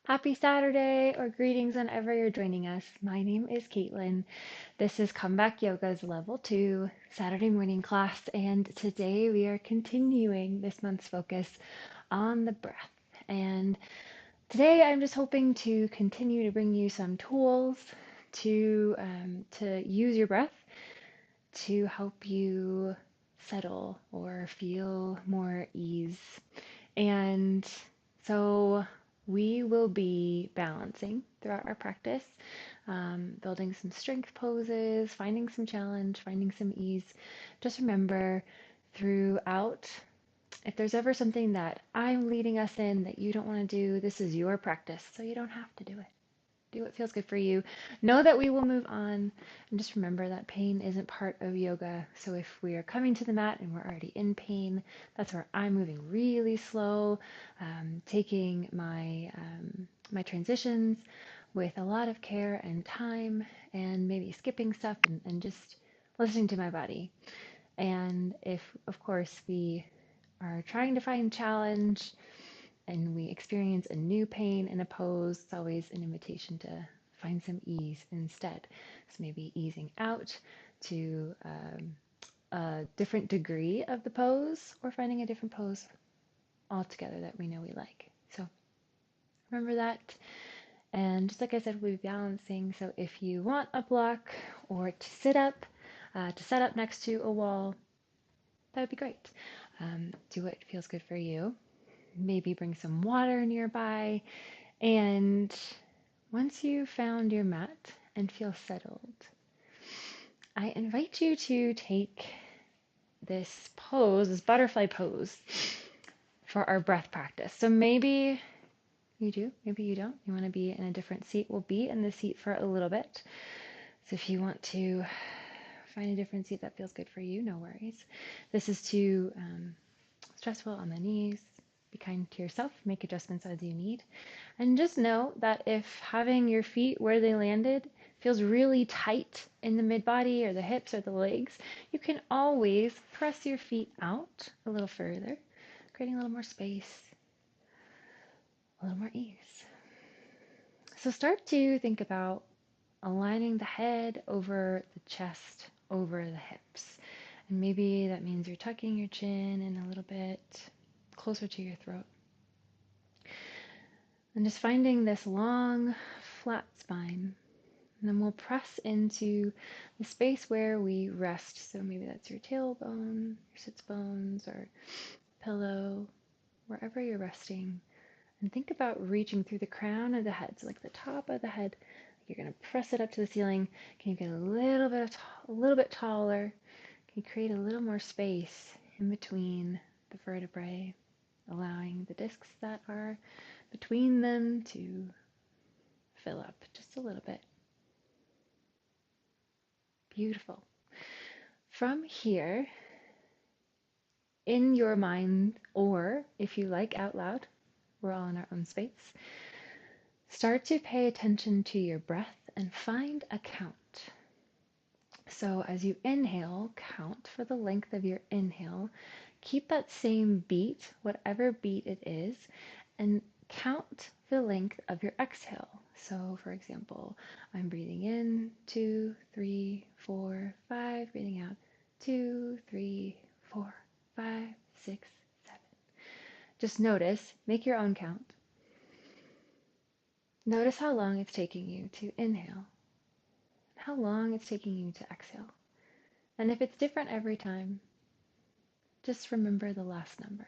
Happy Saturday or greetings whenever you're joining us. My name is Caitlin. This is Comeback Yoga's level 2 Saturday morning class, and today we are continuing this month's focus on the breath. And today I'm just hoping to continue to bring you some tools to use your breath to help you settle or feel more ease. And so we will be balancing throughout our practice, building some strength poses, finding some challenge, finding some ease. Just remember throughout, if there's ever something that I'm leading us in that you don't want to do, this is your practice, so you don't have to do it. Do what feels good for you. Know that we will move on. And just remember that pain isn't part of yoga. So if we are coming to the mat and we're already in pain, that's where I'm moving really slow, taking my transitions with a lot of care and time, and maybe skipping stuff and just listening to my body. And if, of course, we are trying to find challenge, and we experience a new pain in a pose, it's always an invitation to find some ease instead. So maybe easing out to a different degree of the pose, or finding a different pose altogether that we know we like. So remember that. And just like I said, we'll be balancing. So if you want a block or to set up next to a wall, that would be great. Do what feels good for you. Maybe bring some water nearby. And once you've found your mat and feel settled, I invite you to take this pose, this butterfly pose, for our breath practice. So maybe you do, maybe you don't. You want to be in a different seat. We'll be in the seat for a little bit. So if you want to find a different seat that feels good for you, no worries. This is too stressful on the knees. Be kind to yourself, make adjustments as you need. And just know that if having your feet where they landed feels really tight in the mid body or the hips or the legs, you can always press your feet out a little further, creating a little more space, a little more ease. So start to think about aligning the head over the chest, over the hips. And maybe that means you're tucking your chin in a little bit closer to your throat. And just finding this long, flat spine. And then we'll press into the space where we rest. So maybe that's your tailbone, your sits bones, or pillow, wherever you're resting. And think about reaching through the crown of the head, so like the top of the head. You're gonna press it up to the ceiling. Can you get a little bit taller? Can you create a little more space in between the vertebrae, allowing the discs that are between them to fill up just a little bit. Beautiful. From here, in your mind, or if you like out loud, we're all in our own space, start to pay attention to your breath and find a count. So as you inhale, count for the length of your inhale. Keep that same beat, whatever beat it is, and count the length of your exhale. So for example, I'm breathing in 2, 3, 4, 5, breathing out 2, 3, 4, 5, 6, 7. Just notice, make your own count. Notice how long it's taking you to inhale, how long it's taking you to exhale. And if it's different every time, just remember the last number.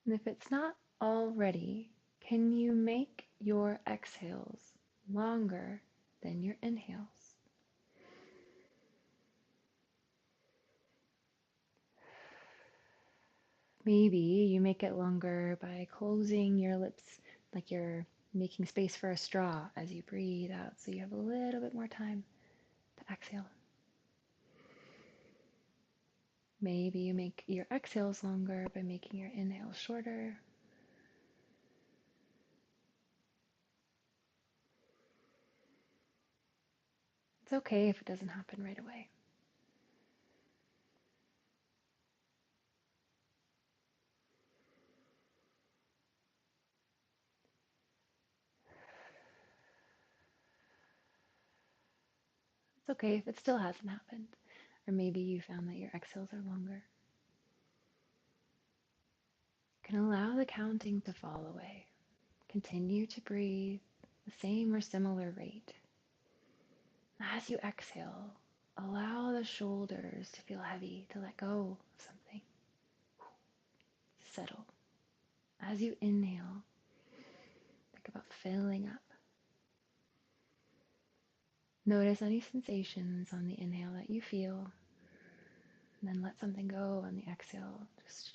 And if it's not already, can you make your exhales longer than your inhales? Maybe you make it longer by closing your lips like you're making space for a straw as you breathe out, so you have a little bit more time to exhale. Maybe you make your exhales longer by making your inhales shorter. It's okay if it doesn't happen right away. It's okay if it still hasn't happened. Or maybe you found that your exhales are longer. You can allow the counting to fall away. Continue to breathe the same or similar rate. As you exhale, allow the shoulders to feel heavy, to let go of something. Settle. As you inhale, think about filling up. Notice any sensations on the inhale that you feel, and then let something go on the exhale. Just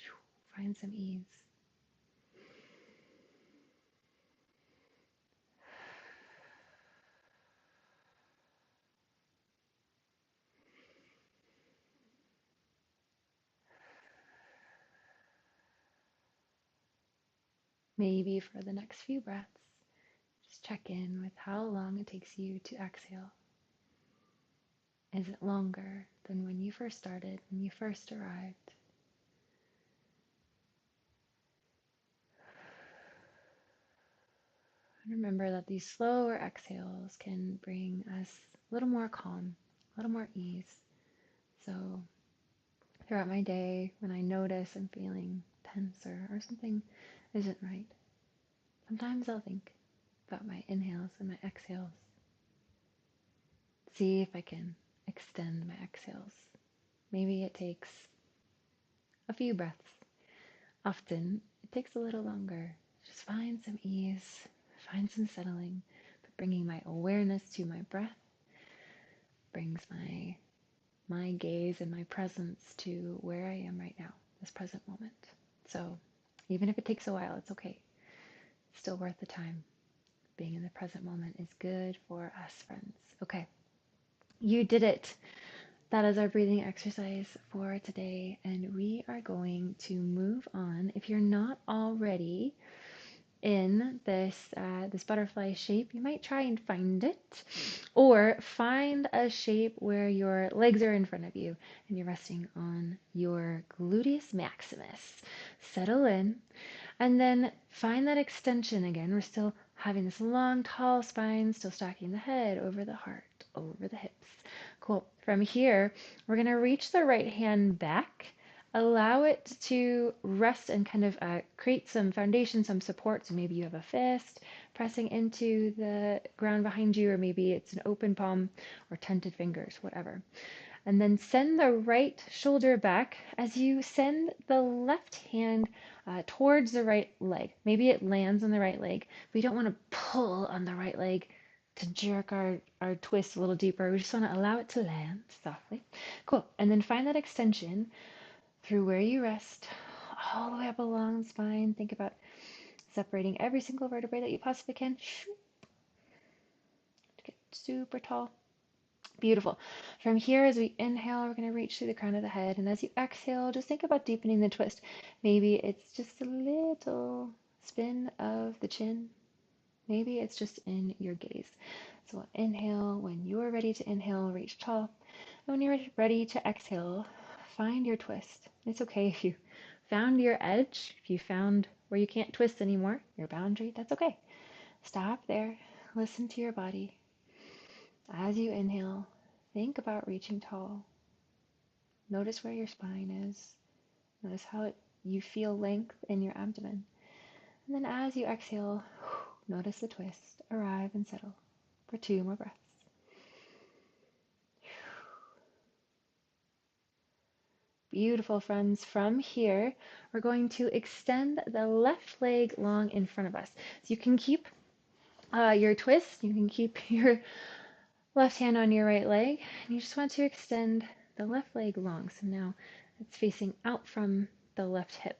find some ease. Maybe for the next few breaths, just check in with how long it takes you to exhale. Is it longer than when you first started, when you first arrived? Remember that these slower exhales can bring us a little more calm, a little more ease. So throughout my day, when I notice I'm feeling tense or something isn't right, sometimes I'll think about my inhales and my exhales. See if I can extend my exhales. Maybe it takes a few breaths. Often it takes a little longer. Just find some ease, find some settling, but bringing my awareness to my breath brings my gaze and my presence to where I am right now, this present moment. So even if it takes a while, it's okay. It's still worth the time. Being in the present moment is good for us, friends. Okay, you did it. That is our breathing exercise for today, and we are going to move on. If you're not already in this butterfly shape, you might try and find it, or find a shape where your legs are in front of you and you're resting on your gluteus maximus. Settle in, and then find that extension again. We're still having this long, tall spine, still stacking the head over the heart, over the hips. Cool. From here, we're going to reach the right hand back. Allow it to rest and kind of create some foundation, some support. So maybe you have a fist pressing into the ground behind you, or maybe it's an open palm or tented fingers, whatever. And then send the right shoulder back as you send the left hand towards the right leg. Maybe it lands on the right leg. We don't want to pull on the right leg to jerk our twist a little deeper. We just want to allow it to land softly. Cool. And then find that extension through where you rest, all the way up along the spine. Think about separating every single vertebrae that you possibly can. To get super tall. Beautiful. From here, as we inhale, we're going to reach through the crown of the head. And as you exhale, just think about deepening the twist. Maybe it's just a little spin of the chin. Maybe it's just in your gaze. So inhale. When you're ready to inhale, reach tall. And when you're ready to exhale, find your twist. It's okay if you found your edge, if you found where you can't twist anymore, your boundary, that's okay. Stop there. Listen to your body. As you inhale, think about reaching tall. Notice where your spine is. Notice how you feel length in your abdomen. And then as you exhale, notice the twist. Arrive and settle for 2 more breaths. Beautiful, friends. From here, we're going to extend the left leg long in front of us. So you can keep your twist. You can keep your left hand on your right leg, and you just want to extend the left leg long. So now it's facing out from the left hip.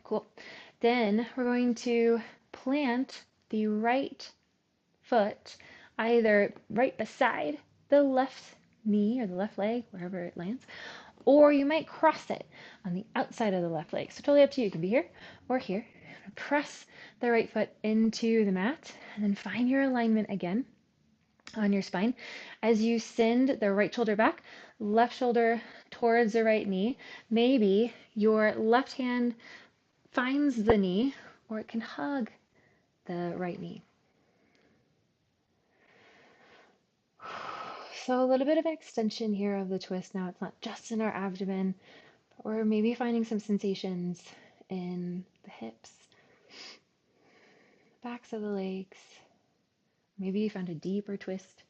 Cool. Then we're going to plant the right foot either right beside the left knee or the left leg, wherever it lands, or you might cross it on the outside of the left leg. So totally up to you. You can be here or here. Press the right foot into the mat, and then find your alignment again on your spine. As you send the right shoulder back, left shoulder towards the right knee, maybe your left hand finds the knee, or it can hug the right knee. So a little bit of an extension here of the twist. Now it's not just in our abdomen, or maybe finding some sensations in the hips, backs of the legs. Maybe you found a deeper twist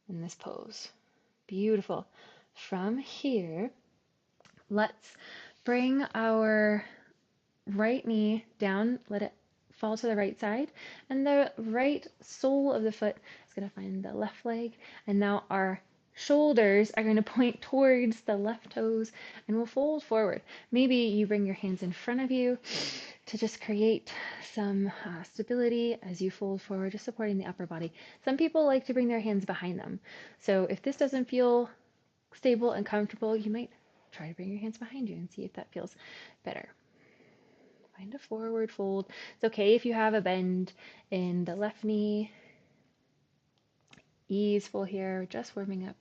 in this pose. Beautiful. From here, let's bring our right knee down, let it fall to the right side, and the right sole of the foot is going to find the left leg. And now our shoulders are going to point towards the left toes and we'll fold forward. Maybe you bring your hands in front of you to just create some stability as you fold forward, just supporting the upper body. Some people like to bring their hands behind them. So if this doesn't feel stable and comfortable, you might try to bring your hands behind you and see if that feels better. Find a forward fold. It's okay if you have a bend in the left knee. Easeful here, just warming up.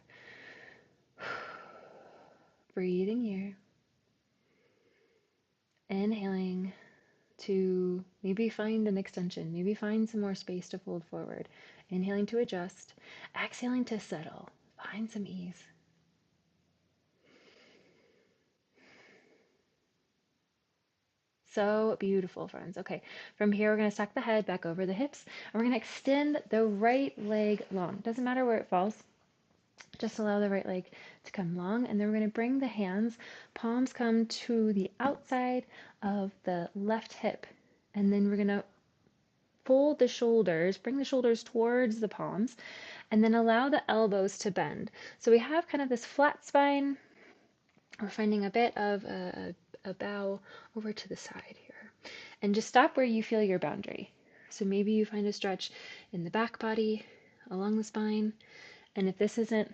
Breathing here. Inhaling to maybe find an extension, maybe find some more space to fold forward. Inhaling to adjust. Exhaling to settle. Find some ease. So beautiful, friends. Okay, from here we're going to stack the head back over the hips, and we're going to extend the right leg long. Doesn't matter where it falls, just allow the right leg to come long, and then we're going to bring the hands, palms come to the outside of the left hip, and then we're going to fold the shoulders, bring the shoulders towards the palms, and then allow the elbows to bend. So we have kind of this flat spine. We're finding a bit of a bow over to the side here. And just stop where you feel your boundary. So maybe you find a stretch in the back body, along the spine. And if this isn't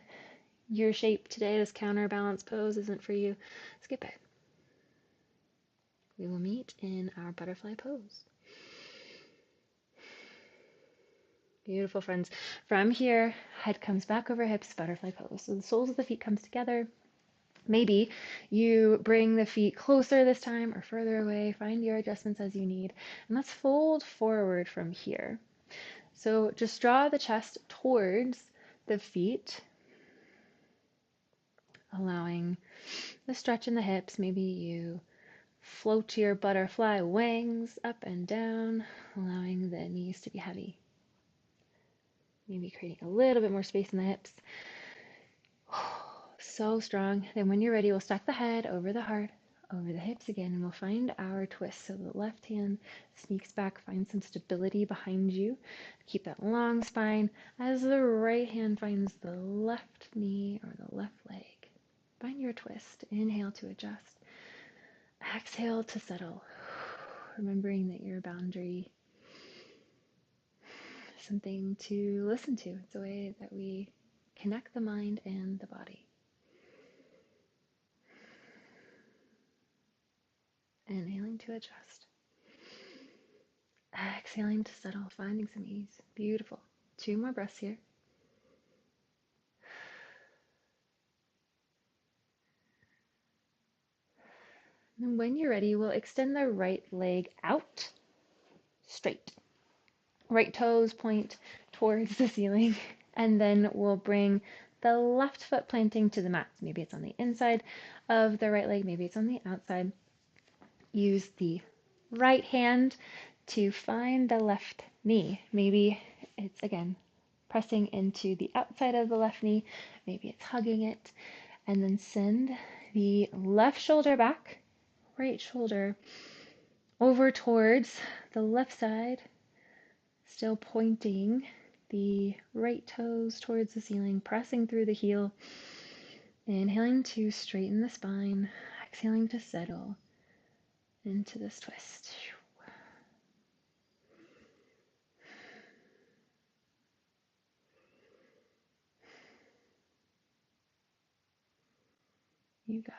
your shape today, this counterbalance pose isn't for you, skip it. We will meet in our butterfly pose. Beautiful, friends. From here, head comes back over hips, butterfly pose. So the soles of the feet comes together. Maybe you bring the feet closer this time or further away. Find your adjustments as you need. And let's fold forward from here. So just draw the chest towards the feet, allowing the stretch in the hips. Maybe you float your butterfly wings up and down, allowing the knees to be heavy. Maybe creating a little bit more space in the hips. So strong. Then when you're ready, we'll stack the head over the heart, over the hips again, and we'll find our twist. So the left hand sneaks back, find some stability behind you. Keep that long spine as the right hand finds the left knee or the left leg. Find your twist. Inhale to adjust. Exhale to settle. Remembering that your boundary is something to listen to. It's a way that we connect the mind and the body. Inhaling to adjust. Exhaling to settle, finding some ease. Beautiful. 2 more breaths here. And when you're ready, we'll extend the right leg out, straight. Right toes point towards the ceiling, and then we'll bring the left foot planting to the mat. Maybe it's on the inside of the right leg, maybe it's on the outside. Use the right hand to find the left knee. Maybe it's, again, pressing into the outside of the left knee. Maybe it's hugging it. And then send the left shoulder back, right shoulder over towards the left side, still pointing the right toes towards the ceiling, pressing through the heel. Inhaling to straighten the spine, exhaling to settle into this twist. You got it.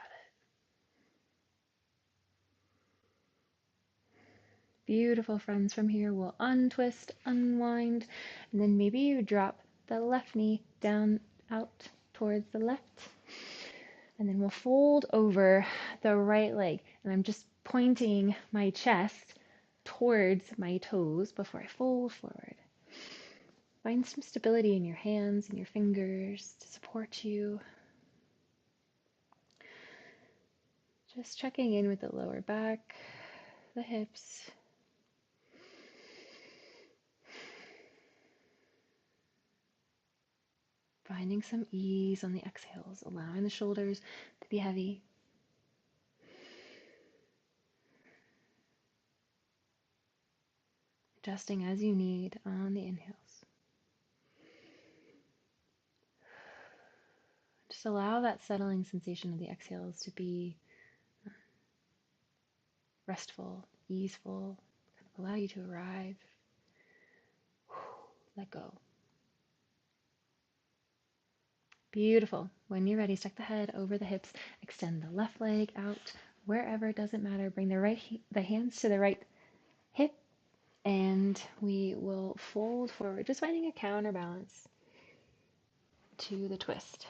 Beautiful, friends. From here, we'll untwist, unwind, and then maybe you drop the left knee down out towards the left. And then we'll fold over the right leg. And I'm just pointing my chest towards my toes before I fold forward. Find some stability in your hands and your fingers to support you. Just checking in with the lower back, the hips. Finding some ease on the exhales, allowing the shoulders to be heavy. Adjusting as you need on the inhales. Just allow that settling sensation of the exhales to be restful, easeful, kind of allow you to arrive. Let go. Beautiful. When you're ready, stuck the head over the hips, extend the left leg out wherever, it doesn't matter. Bring the hands to the right hip, and we will fold forward, just finding a counterbalance to the twist.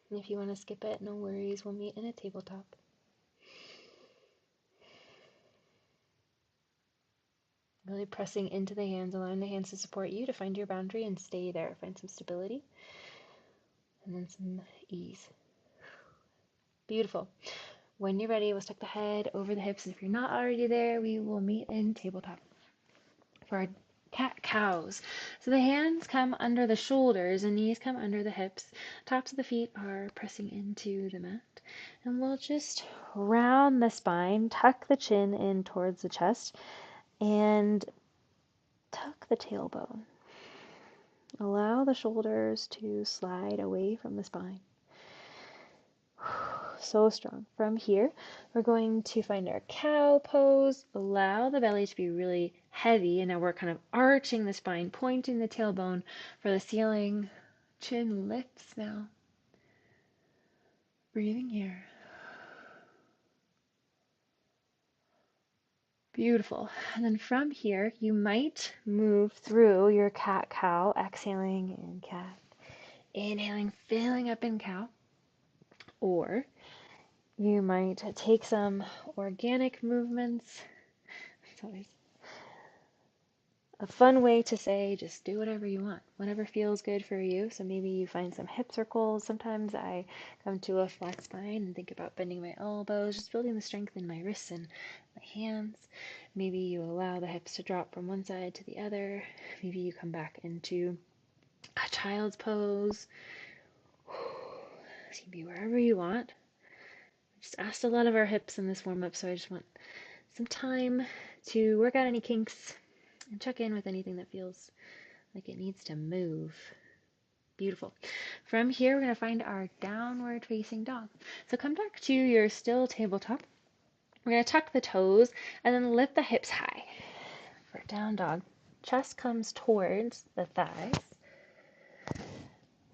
And if you want to skip it, no worries. We'll meet in a tabletop. Really pressing into the hands, allowing the hands to support you to find your boundary and stay there. Find some stability and then some ease. Beautiful. When you're ready, we'll stuck the head over the hips. And if you're not already there, we will meet in tabletop for our cat-cows. So the hands come under the shoulders and knees come under the hips. Tops of the feet are pressing into the mat. And we'll just round the spine, tuck the chin in towards the chest, and tuck the tailbone. Allow the shoulders to slide away from the spine. So strong. From here, we're going to find our cow pose. Allow the belly to be really heavy, and now we're kind of arching the spine, pointing the tailbone for the ceiling. Chin lifts now. Breathing here. Beautiful. And then from here, you might move through your cat-cow, exhaling in cat, inhaling, filling up in cow, or you might take some organic movements. It's always a fun way to say just do whatever you want, whatever feels good for you. So maybe you find some hip circles. Sometimes I come to a flat spine and think about bending my elbows, just building the strength in my wrists and my hands. Maybe you allow the hips to drop from one side to the other. Maybe you come back into a child's pose. You can be wherever you want. I just asked a lot of our hips in this warm-up, so I just want some time to work out any kinks and check in with anything that feels like it needs to move. Beautiful. From here, we're going to find our downward facing dog. So come back to your still tabletop. We're going to tuck the toes and then lift the hips high for down dog. Chest comes towards the thighs.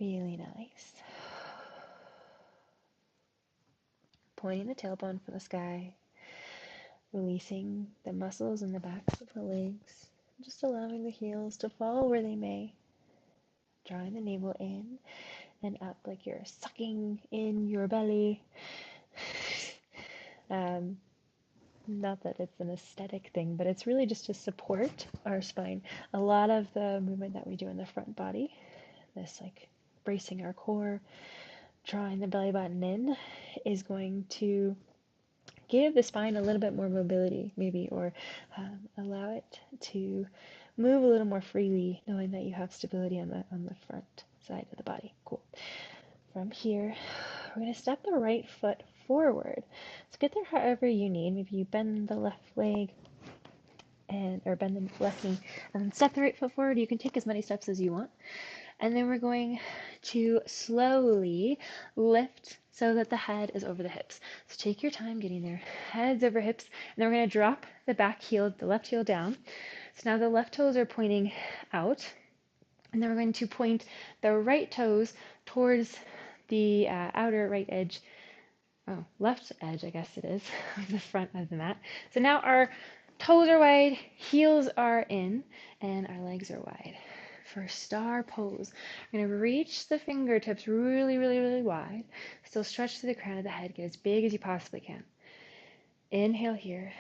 Really nice. Pointing the tailbone for the sky. Releasing the muscles in the backs of the legs. Just allowing the heels to fall where they may. Drawing the navel in and up like you're sucking in your belly. Not that it's an aesthetic thing, but it's really just to support our spine. A lot of the movement that we do in the front body, this like bracing our core, drawing the belly button in, is going to give the spine a little bit more mobility, maybe, or allow it to move a little more freely, knowing that you have stability on the front side of the body. Cool. From here, we're going to step the right foot forward. So get there however you need. Maybe you bend the left leg or bend the left knee and then step the right foot forward. You can take as many steps as you want. And then we're going to slowly lift so that the head is over the hips. So take your time getting there. Heads over hips. And then we're going to drop the back heel, the left heel down. So now the left toes are pointing out. And then we're going to point the right toes towards the outer right edge. Oh, left edge, I guess it is, of the front of the mat. So now our toes are wide, heels are in, and our legs are wide. For star pose, we're going to reach the fingertips really, really, really wide. Still stretch to the crown of the head. Get as big as you possibly can. Inhale here.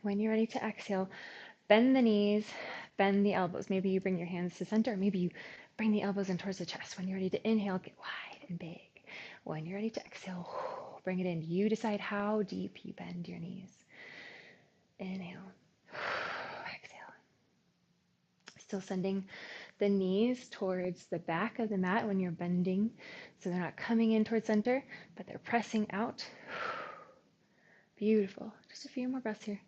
When you're ready to exhale, bend the knees, bend the elbows. Maybe you bring your hands to center, or maybe you bring the elbows in towards the chest. When you're ready to inhale, get wide and big. When you're ready to exhale, bring it in. You decide how deep you bend your knees. Inhale, exhale. Still sending the knees towards the back of the mat when you're bending. So they're not coming in towards center, but they're pressing out. Beautiful. Just a few more breaths here.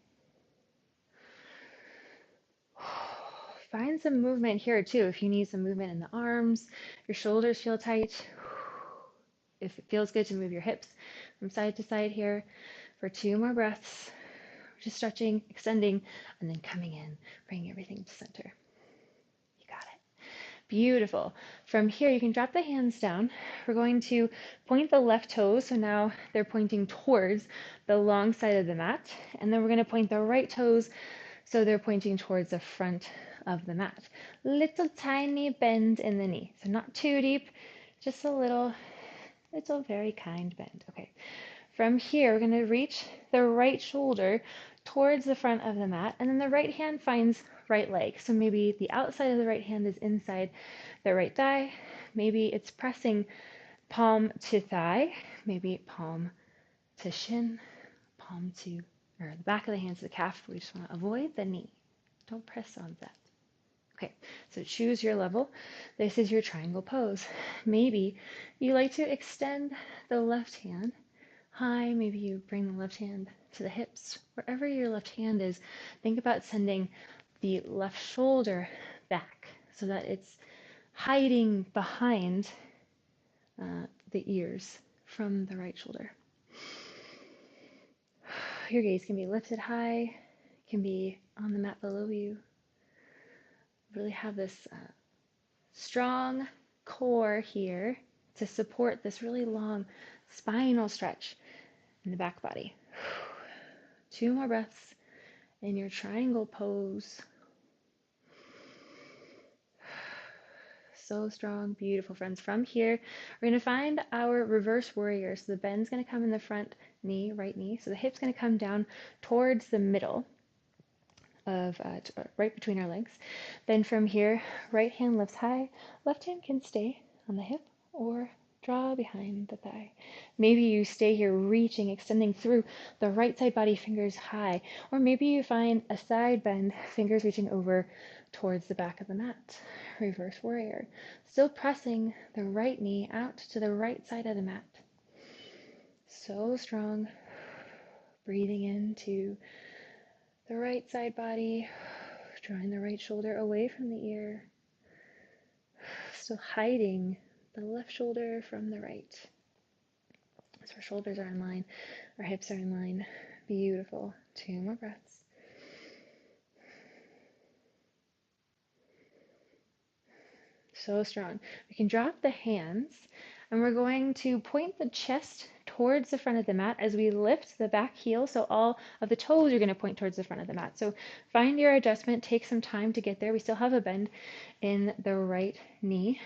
Find some movement here too. If you need some movement in the arms, your shoulders feel tight. If it feels good to move your hips from side to side here for 2 more breaths. Just stretching, extending, and then coming in, bringing everything to center. You got it. Beautiful. From here, you can drop the hands down. We're going to point the left toes. So now they're pointing towards the long side of the mat. And then we're going to point the right toes. So they're pointing towards the front of the mat. Little tiny bend in the knee. So not too deep, just a little very kind bend. Okay. From here, we're going to reach the right shoulder towards the front of the mat, and then the right hand finds right leg. So maybe the outside of the right hand is inside the right thigh. Maybe it's pressing palm to thigh, maybe palm to shin, palm to, or the back of the hand to the calf. We just want to avoid the knee. Don't press on that. Okay, so choose your level. This is your triangle pose. Maybe you like to extend the left hand high. Maybe you bring the left hand to the hips. Wherever your left hand is, think about sending the left shoulder back so that it's hiding behind the ears from the right shoulder. Your gaze can be lifted high, can be on the mat below you. Really have this strong core here to support this really long spinal stretch in the back body. 2 more breaths in your triangle pose. So strong, beautiful, friends. From here, we're going to find our reverse warrior. So the bend's going to come in the front knee, right knee. So the hip's going to come down towards the middle of right between our legs. Then from here, right hand lifts high, left hand can stay on the hip or draw behind the thigh. Maybe you stay here reaching, extending through the right side body, fingers high, or maybe you find a side bend, fingers reaching over towards the back of the mat. Reverse warrior. Still pressing the right knee out to the right side of the mat. So strong. Breathing into the right side body, drawing the right shoulder away from the ear. Still hiding the left shoulder from the right. So our shoulders are in line, our hips are in line. Beautiful. 2 more breaths. So strong. We can drop the hands and we're going to point the chest towards the front of the mat as we lift the back heel. So all of the toes are going to point towards the front of the mat. So find your adjustment. Take some time to get there. We still have a bend in the right knee.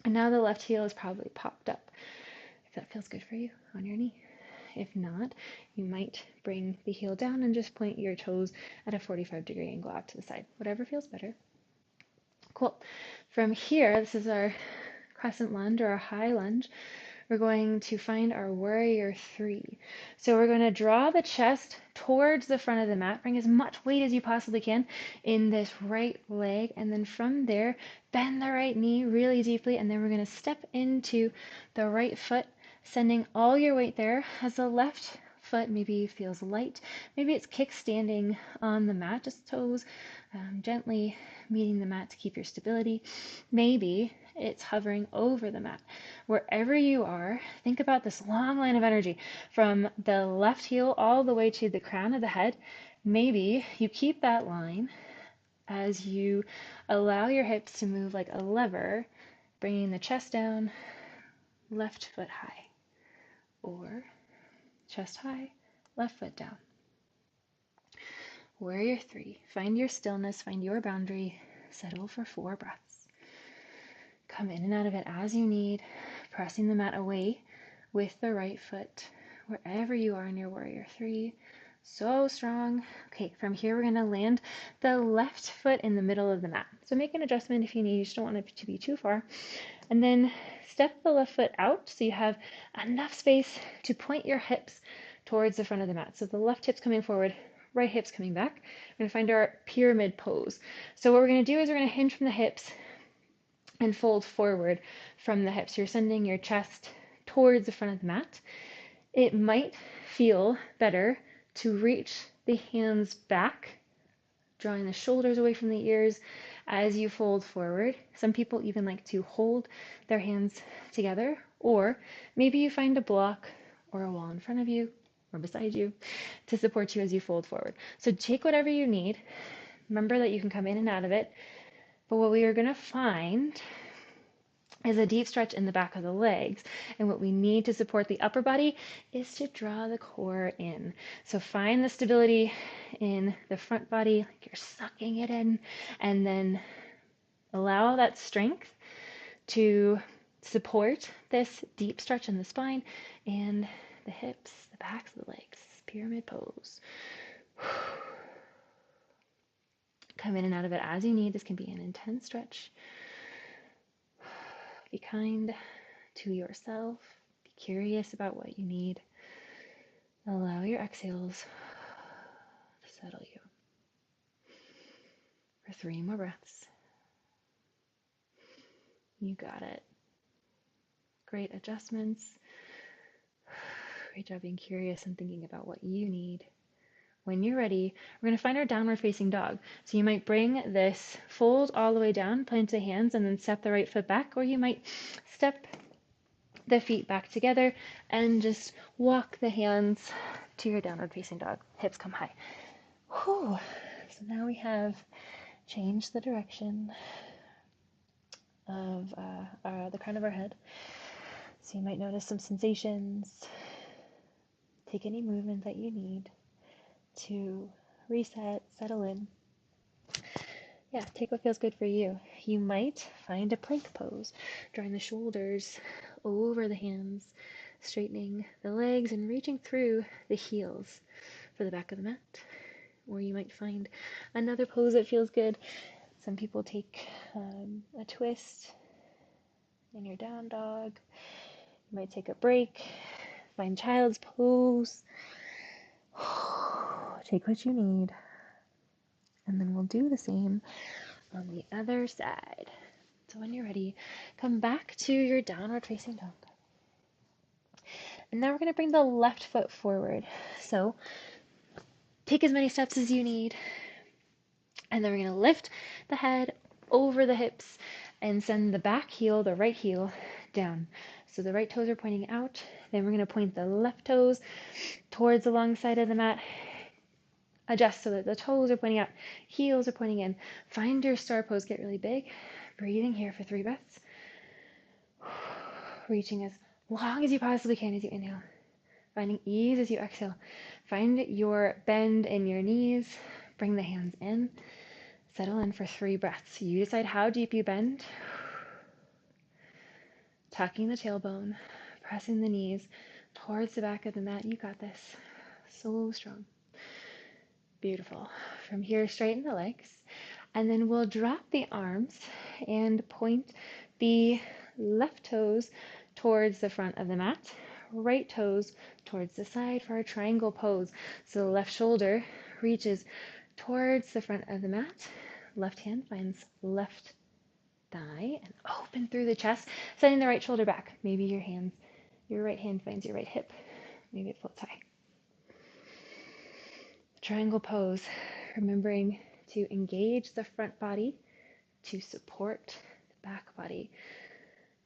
And now the left heel is probably popped up. If that feels good for you on your knee. If not, you might bring the heel down and just point your toes at a 45-degree angle out to the side. Whatever feels better. Cool. From here, this is our crescent lunge or our high lunge. We're going to find our warrior 3. So we're going to draw the chest towards the front of the mat. Bring as much weight as you possibly can in this right leg. And then from there, bend the right knee really deeply. And then we're going to step into the right foot, sending all your weight there as the left foot maybe feels light. Maybe it's kickstanding on the mat, just toes gently meeting the mat to keep your stability. Maybe it's hovering over the mat. Wherever you are, think about this long line of energy from the left heel all the way to the crown of the head. Maybe you keep that line as you allow your hips to move like a lever, bringing the chest down, left foot high, or chest high, left foot down. Warrior 3. Find your stillness, find your boundary, settle for 4 breaths. Come in and out of it as you need, pressing the mat away with the right foot. Wherever you are in your warrior 3, So strong. Okay, from here we're gonna land the left foot in the middle of the mat. So make an adjustment if you need, you just don't want it to be too far. And then step the left foot out so you have enough space to point your hips towards the front of the mat. So the left hip's coming forward, right hip's coming back. We're gonna find our pyramid pose. So what we're gonna do is we're gonna hinge from the hips and fold forward from the hips. You're sending your chest towards the front of the mat. It might feel better to reach the hands back, drawing the shoulders away from the ears as you fold forward. Some people even like to hold their hands together, or maybe you find a block or a wall in front of you or beside you to support you as you fold forward. So take whatever you need. Remember that you can come in and out of it. But what we are going to find is a deep stretch in the back of the legs. And what we need to support the upper body is to draw the core in. So find the stability in the front body, like you're sucking it in, and then allow that strength to support this deep stretch in the spine and the hips, the backs of the legs. Pyramid pose. Come in and out of it as you need. This can be an intense stretch. Be kind to yourself. Be curious about what you need. Allow your exhales to settle you. For 3 more breaths. You got it. Great adjustments. Great job being curious and thinking about what you need. When you're ready, we're going to find our downward facing dog. So you might bring this fold all the way down, plant the hands, and then step the right foot back, or you might step the feet back together and just walk the hands to your downward facing dog. Hips come high. Whew. So now we have changed the direction of the crown of our head. So you might notice some sensations. Take any movement that you need to reset, settle in. Yeah, take what feels good for you. You might find a plank pose, drawing the shoulders over the hands, straightening the legs and reaching through the heels for the back of the mat. Or you might find another pose that feels good. Some people take a twist in your down dog. You might take a break, find child's pose. Take what you need, and then we'll do the same on the other side. So when you're ready, come back to your downward facing dog. And now we're going to bring the left foot forward. So take as many steps as you need, and then we're going to lift the head over the hips and send the back heel, the right heel, down. So the right toes are pointing out. Then we're going to point the left toes towards the long side of the mat. Adjust so that the toes are pointing out, heels are pointing in. Find your star pose, get really big. Breathing here for 3 breaths. Reaching as long as you possibly can as you inhale. Finding ease as you exhale. Find your bend in your knees. Bring the hands in. Settle in for 3 breaths. You decide how deep you bend. Tucking the tailbone, pressing the knees towards the back of the mat. You got this. So strong. Beautiful. From here, straighten the legs, and then we'll drop the arms and point the left toes towards the front of the mat, right toes towards the side for our triangle pose. So the left shoulder reaches towards the front of the mat, left hand finds left thigh and open through the chest, sending the right shoulder back. Maybe your right hand finds your right hip. Maybe it floats high. Triangle pose, remembering to engage the front body to support the back body.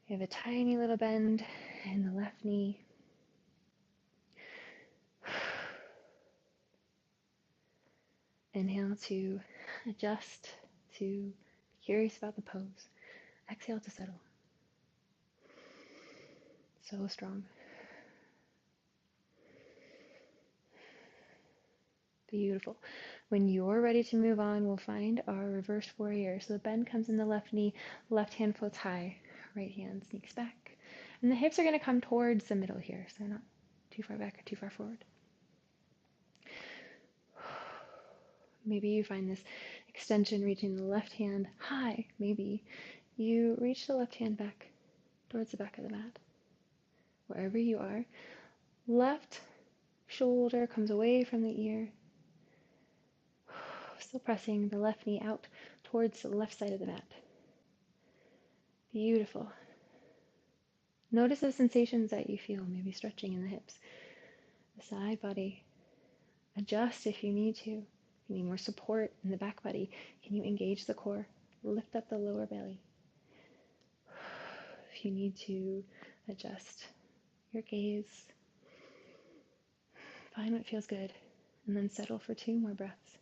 You have a tiny little bend in the left knee. Inhale to adjust, to be curious about the pose. Exhale to settle. So strong. Beautiful. When you're ready to move on, we'll find our reverse warrior. So the bend comes in the left knee, left hand floats high, right hand sneaks back. And the hips are going to come towards the middle here, so they're not too far back or too far forward. Maybe you find this extension reaching the left hand high. Maybe you reach the left hand back towards the back of the mat. Wherever you are, left shoulder comes away from the ear. Still pressing the left knee out towards the left side of the mat. Beautiful. Notice the sensations that you feel, maybe stretching in the hips, the side body. Adjust if you need to. If you need more support in the back body, can you engage the core? Lift up the lower belly. If you need to adjust your gaze, find what feels good, and then settle for 2 more breaths.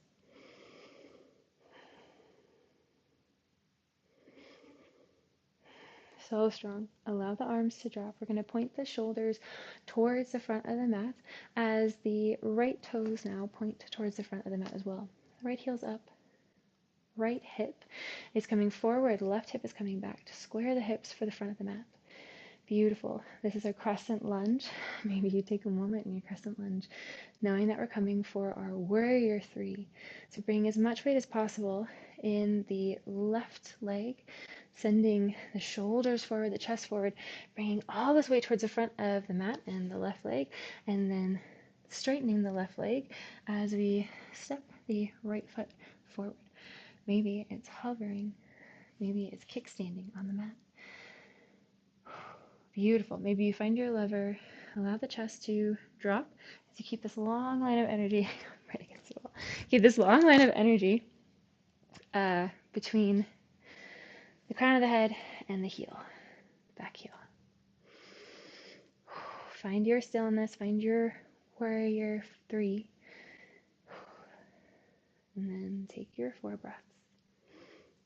So strong. Allow the arms to drop. We're going to point the shoulders towards the front of the mat as the right toes now point towards the front of the mat as well. Right heel's up. Right hip is coming forward. Left hip is coming back to square the hips for the front of the mat. Beautiful. This is our crescent lunge. Maybe you take a moment in your crescent lunge, knowing that we're coming for our warrior 3. So bring as much weight as possible in the left leg, sending the shoulders forward, the chest forward, bringing all this weight towards the front of the mat and the left leg, and then straightening the left leg as we step the right foot forward. Maybe it's hovering, maybe it's kickstanding on the mat. Beautiful. Maybe you find your lever, allow the chest to drop as you keep this long line of energy, right against the wall. Keep this long line of energy between the crown of the head and the heel, back heel. Find your stillness, find your warrior 3, and then take your 4 breaths.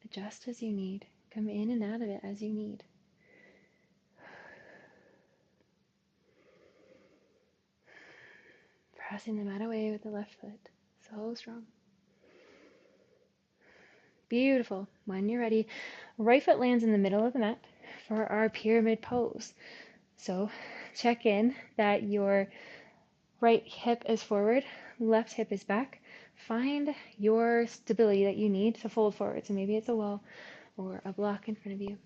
Adjust as you need. Come in and out of it as you need. Pressing the mat away with the left foot. So strong. Beautiful. When you're ready, right foot lands in the middle of the mat for our pyramid pose. So check in that your right hip is forward, left hip is back. Find your stability that you need to fold forward. So maybe it's a wall or a block in front of you.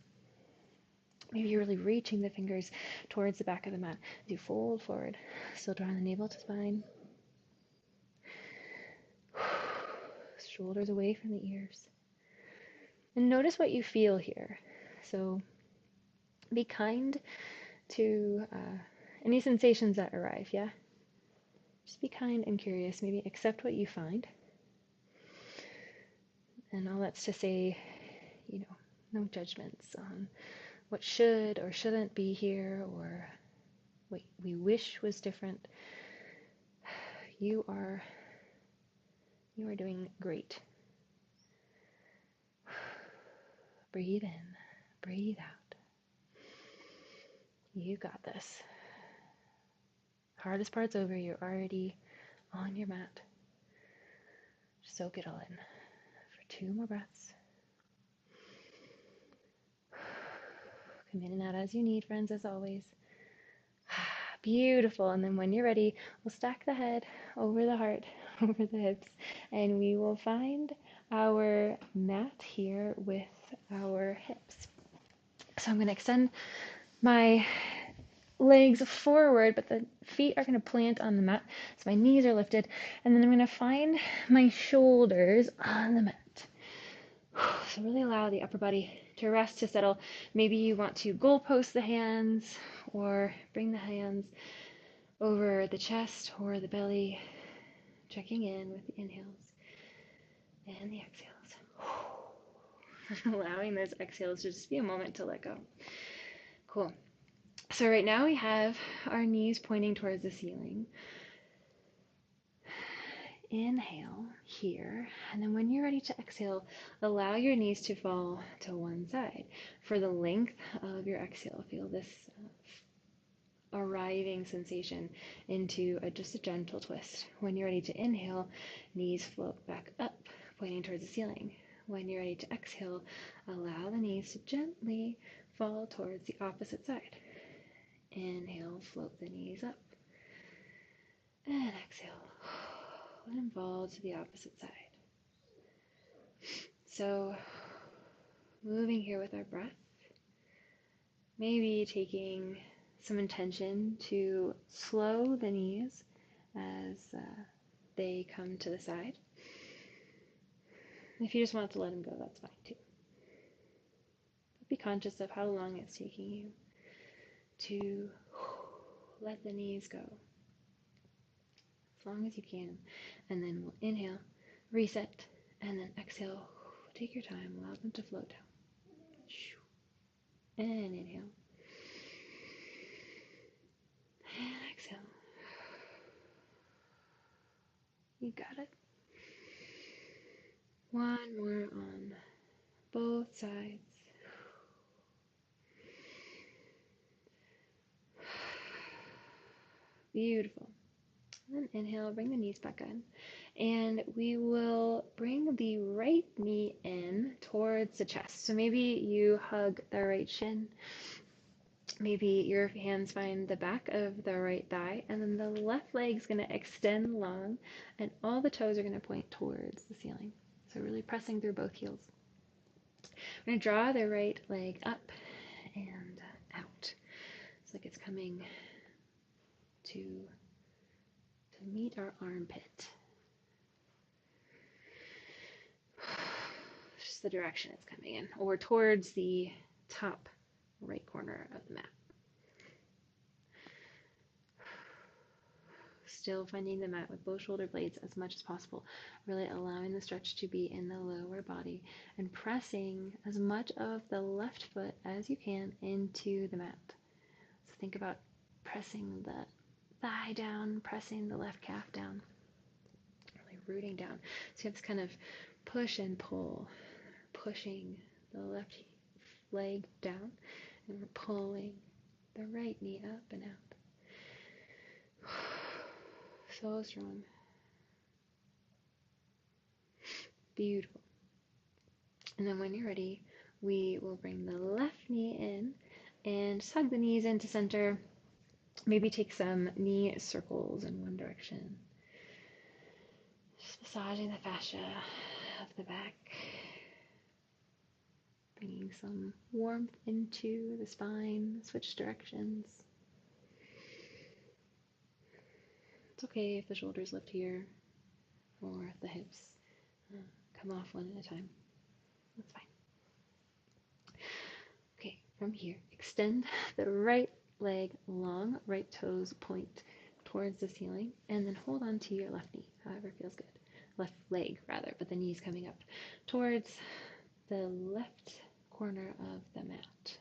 Maybe you're really reaching the fingers towards the back of the mat as you fold forward. Still drawing the navel to spine. Shoulders away from the ears. And notice what you feel here. So be kind to any sensations that arrive, yeah? Just be kind and curious. Maybe accept what you find. And all that's to say, no judgments on what should or shouldn't be here or what we wish was different. You are doing great. Breathe in, breathe out. You got this. Hardest part's over. You're already on your mat. Just soak it all in for 2 more breaths. Come in and out as you need, friends, as always. Beautiful. And then when you're ready, we'll stack the head over the heart, over the hips, and we will find our mat here with our hips. So I'm going to extend my legs forward, but the feet are going to plant on the mat, so my knees are lifted, and then I'm going to find my shoulders on the mat. So really allow the upper body to rest, to settle. Maybe you want to goalpost the hands or bring the hands over the chest or the belly, checking in with the inhales and the exhales. Allowing those exhales to just be a moment to let go. Cool. So right now we have our knees pointing towards the ceiling. Inhale here, and then when you're ready to exhale, allow your knees to fall to one side. For the length of your exhale, feel this arriving sensation into just a gentle twist. When you're ready to inhale, knees float back up, pointing towards the ceiling. When you're ready to exhale, allow the knees to gently fall towards the opposite side. Inhale, float the knees up, and exhale. Let them fall to the opposite side. So, moving here with our breath, maybe taking some intention to slow the knees as they come to the side. If you just want to let them go, that's fine too. But be conscious of how long it's taking you to let the knees go, as long as you can. And then we'll inhale, reset, and then exhale. Take your time, allow them to float down. And inhale. And exhale. You got it. One more on both sides. Beautiful. And then inhale, bring the knees back in. And we will bring the right knee in towards the chest. So maybe you hug the right shin. Maybe your hands find the back of the right thigh. And then the left leg is going to extend long. And all the toes are going to point towards the ceiling. So really pressing through both heels. We're going to draw the right leg up and out. It's like it's coming to meet our armpit. Just the direction it's coming in, or towards the top right corner of the mat. Still finding the mat with both shoulder blades as much as possible, really allowing the stretch to be in the lower body and pressing as much of the left foot as you can into the mat. So think about pressing the thigh down, pressing the left calf down, really rooting down. So you have this kind of push and pull, pushing the left leg down, and we're pulling the right knee up and out. So strong. Beautiful. And then when you're ready, we will bring the left knee in and just hug the knees into center. Maybe take some knee circles in one direction. Just massaging the fascia of the back. Bringing some warmth into the spine. Switch directions. It's okay if the shoulders lift here or if the hips come off one at a time. That's fine. Okay, from here, extend the right leg long, right toes point towards the ceiling, and then hold on to your left knee, however feels good. Left leg, rather, but the knee's coming up towards the left corner of the mat.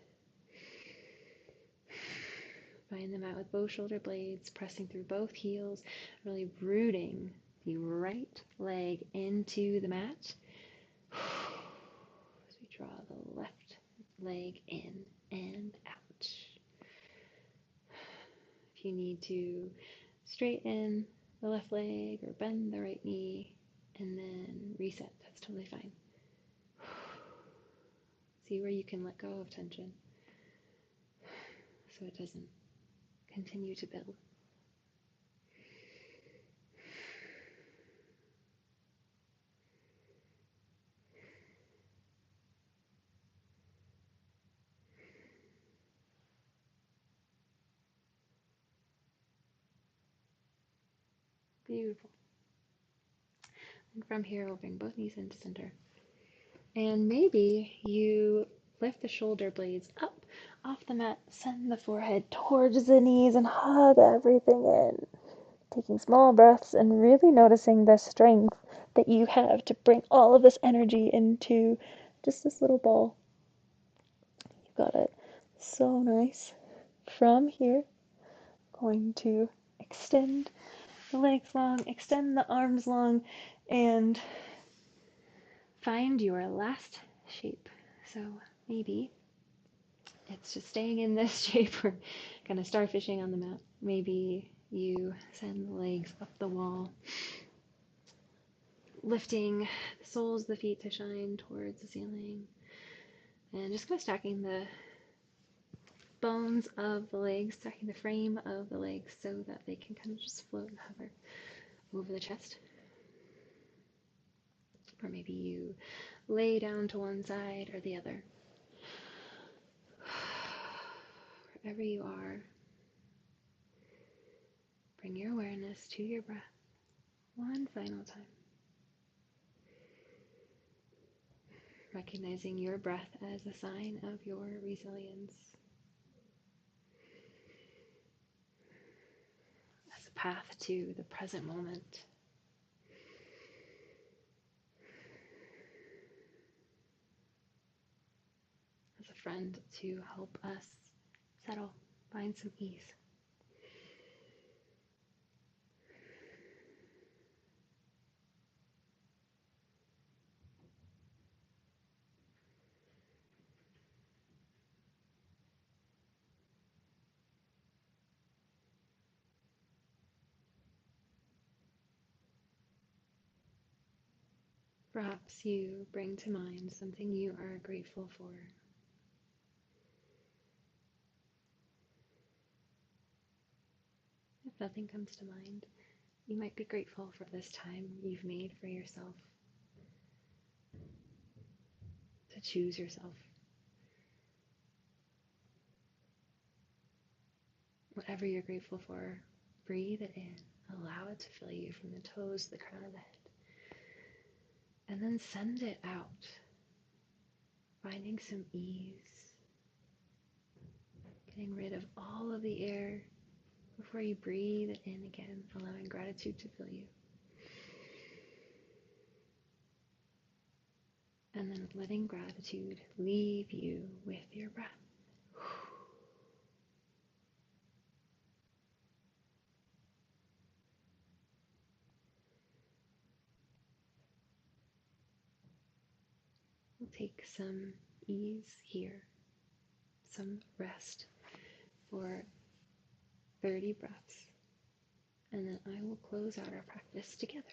Find the mat with both shoulder blades, pressing through both heels, really rooting the right leg into the mat. As we draw the left leg in and out. If you need to straighten the left leg or bend the right knee and then reset, that's totally fine. See where you can let go of tension so it doesn't continue to build. Beautiful. And from here, we'll bring both knees into center. And maybe you lift the shoulder blades up off the mat, send the forehead towards the knees, and hug everything in. Taking small breaths and really noticing the strength that you have to bring all of this energy into just this little ball. You got it. So nice. From here, going to extend the legs long, extend the arms long, and find your last shape. So maybe it's just staying in this shape or kind of starfishing on the mat. Maybe you send the legs up the wall, lifting the soles of the feet to shine towards the ceiling, and just kind of stacking the bones of the legs, stacking the frame of the legs so that they can kind of just float and hover over the chest. Or maybe you lay down to one side or the other. Wherever you are, bring your awareness to your breath one final time. Recognizing your breath as a sign of your resilience, as a path to the present moment. As a friend to help us settle, find some ease. Perhaps you bring to mind something you are grateful for. If nothing comes to mind, you might be grateful for this time you've made for yourself, to choose yourself. Whatever you're grateful for, breathe it in. Allow it to fill you from the toes to the crown of the head. And then send it out, finding some ease, getting rid of all of the air before you breathe it in again, allowing gratitude to fill you. And then letting gratitude leave you with your breath. We'll take some ease here, some rest for 30 breaths, and then I will close out our practice together.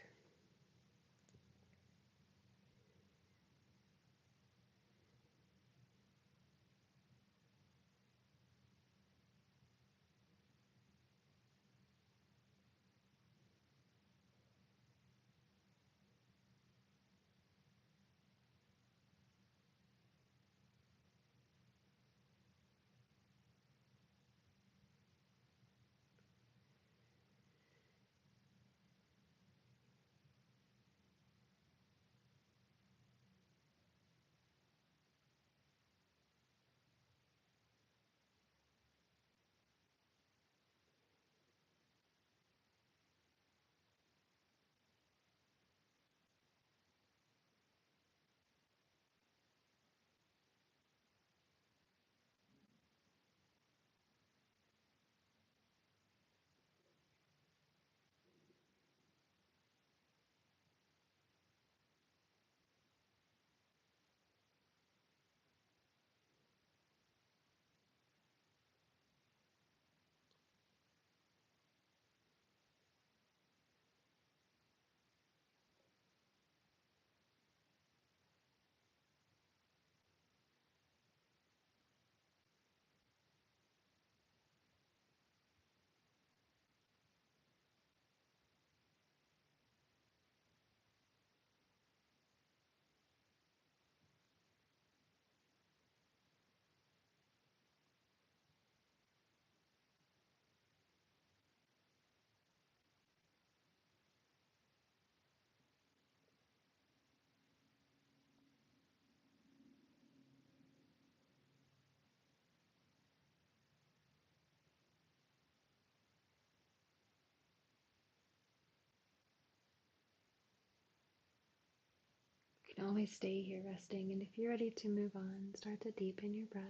You can always stay here resting, and if you're ready to move on, start to deepen your breath.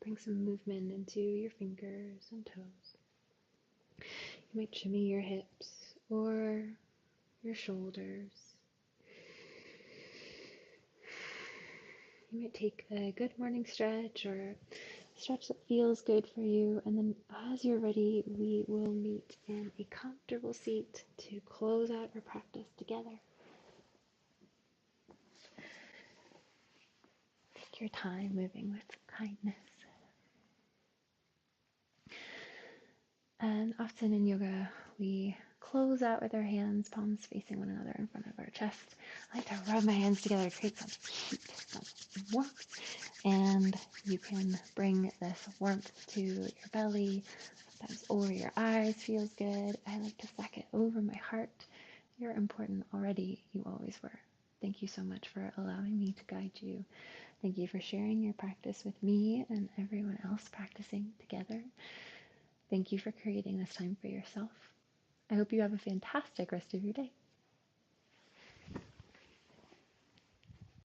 Bring some movement into your fingers and toes. You might shimmy your hips or your shoulders. You might take a good morning stretch or a stretch that feels good for you, and then as you're ready, we will meet in a comfortable seat to close out our practice together. Take your time moving with kindness. And And often in yoga, we close out with our hands, palms facing one another in front of our chest. I like to rub my hands together to create some heat, some warmth. And you can bring this warmth to your belly, sometimes over your eyes feels good. I like to sack it over my heart. You're important already. You always were. Thank you so much for allowing me to guide you. Thank you for sharing your practice with me and everyone else practicing together. Thank you for creating this time for yourself. I hope you have a fantastic rest of your day.